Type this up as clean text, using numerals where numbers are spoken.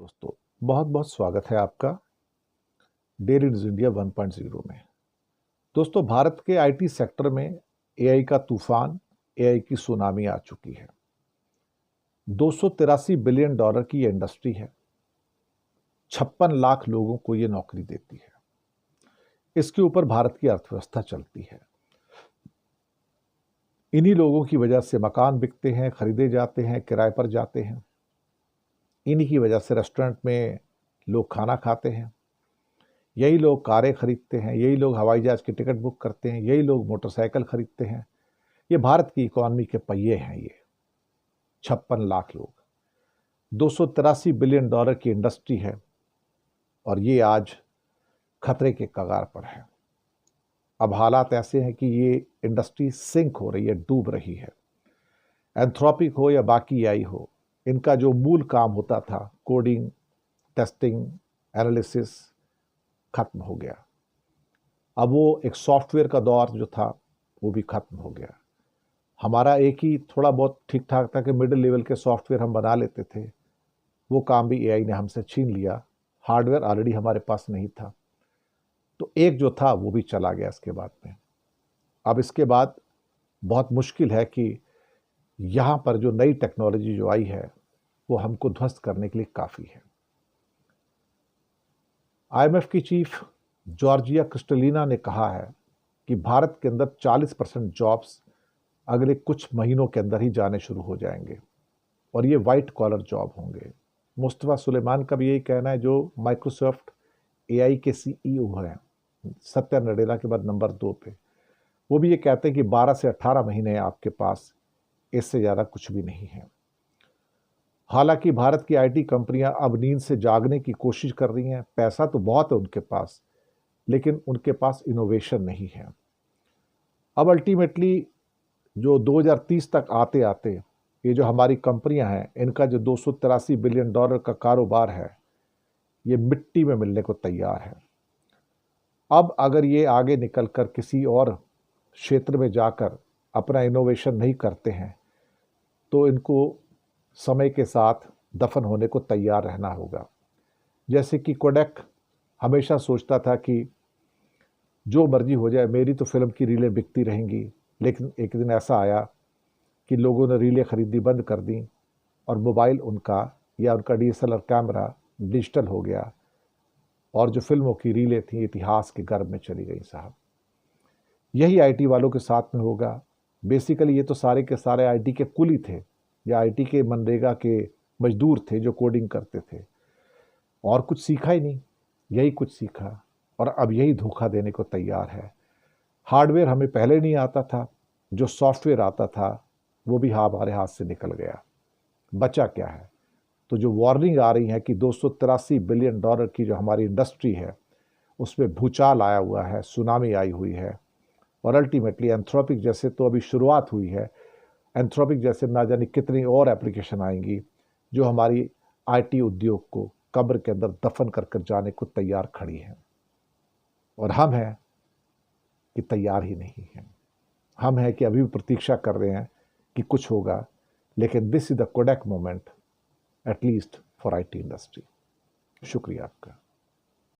दोस्तों, बहुत बहुत स्वागत है आपका डेली न्यूज इंडिया 1.0 में। दोस्तों, भारत के आईटी सेक्टर में एआई का तूफान, एआई की सुनामी आ चुकी है। 283 बिलियन डॉलर की ये इंडस्ट्री है। 56 लाख लोगों को ये नौकरी देती है। इसके ऊपर भारत की अर्थव्यवस्था चलती है। इन्हीं लोगों की वजह से मकान बिकते हैं, खरीदे जाते हैं, किराए पर जाते हैं। इन्हीं की वजह से रेस्टोरेंट में लोग खाना खाते हैं। यही लोग कारें खरीदते हैं, यही लोग हवाई जहाज की टिकट बुक करते हैं, यही लोग मोटरसाइकिल खरीदते हैं। ये भारत की इकोनॉमी के पहिए हैं। ये 56 लाख लोग, 283 बिलियन डॉलर की इंडस्ट्री है और ये आज खतरे के कगार पर है। अब हालात ऐसे हैं कि ये इंडस्ट्री सिंक हो रही है, डूब रही है। एंथ्रोपिक हो या बाकी एआई हो, इनका जो मूल काम होता था, कोडिंग, टेस्टिंग, एनालिसिस, खत्म हो गया। अब वो एक सॉफ्टवेयर का दौर जो था वो भी खत्म हो गया। हमारा एक ही थोड़ा बहुत ठीक ठाक था कि मिडिल लेवल के सॉफ्टवेयर हम बना लेते थे, वो काम भी एआई ने हमसे छीन लिया। हार्डवेयर ऑलरेडी हमारे पास नहीं था, तो एक जो था वो भी चला गया इसके बाद में। अब इसके बाद बहुत मुश्किल है कि यहाँ पर जो नई टेक्नोलॉजी जो आई है वो हमको ध्वस्त करने के लिए काफ़ी है। आईएमएफ की चीफ जॉर्जिया क्रिस्टलिना ने कहा है कि भारत के अंदर 40% जॉब्स अगले कुछ महीनों के अंदर ही जाने शुरू हो जाएंगे और ये वाइट कॉलर जॉब होंगे। मुस्तफा सुलेमान का भी यही कहना है, जो माइक्रोसॉफ्ट एआई के सीईओ हैं, सत्या नडेला के बाद नंबर 2 पे। वो भी ये कहते हैं कि 12 से 18 महीने आपके पास, इससे ज़्यादा कुछ भी नहीं है। हालांकि भारत की आईटी कंपनियां अब नींद से जागने की कोशिश कर रही हैं। पैसा तो बहुत है उनके पास, लेकिन उनके पास इनोवेशन नहीं है। अब अल्टीमेटली जो 2030 तक आते आते ये जो हमारी कंपनियां हैं, इनका जो 283 बिलियन डॉलर का कारोबार है, ये मिट्टी में मिलने को तैयार है। अब अगर ये आगे निकलकर किसी और क्षेत्र में जाकर अपना इनोवेशन नहीं करते हैं, तो इनको समय के साथ दफन होने को तैयार रहना होगा। जैसे कि कोडैक हमेशा सोचता था कि जो मर्जी हो जाए, मेरी तो फिल्म की रीलें बिकती रहेंगी। लेकिन एक दिन ऐसा आया कि लोगों ने रीलें खरीदनी बंद कर दी और मोबाइल उनका या उनका डीएसएलआर कैमरा डिजिटल हो गया और जो फिल्मों की रीलें थी इतिहास के गर्भ में चली गई। साहब, यही आईटी वालों के साथ में होगा। बेसिकली ये तो सारे के सारे आईटी के कुली थे या आईटी के मनरेगा के मजदूर थे जो कोडिंग करते थे, और कुछ सीखा ही नहीं। यही कुछ सीखा और अब यही धोखा देने को तैयार है। हार्डवेयर हमें पहले नहीं आता था, जो सॉफ्टवेयर आता था वो भी हमारे हाथ से निकल गया। बचा क्या है? तो जो वार्निंग आ रही है कि 283 बिलियन डॉलर की जो हमारी इंडस्ट्री है उसमें भूचाल आया हुआ है, सुनामी आई हुई है, और अल्टीमेटली एंथ्रोपिक जैसे तो अभी शुरुआत हुई है, एंथ्रोपिक जैसे ना जाने कितनी और एप्लीकेशन आएंगी जो हमारी आईटी उद्योग को कब्र के अंदर दफन कर कर जाने को तैयार खड़ी हैं। और हम हैं कि तैयार ही नहीं हैं। हम हैं कि अभी भी प्रतीक्षा कर रहे हैं कि कुछ होगा, लेकिन this is the Kodak moment, at least for IT industry. शुक्रिया आपका।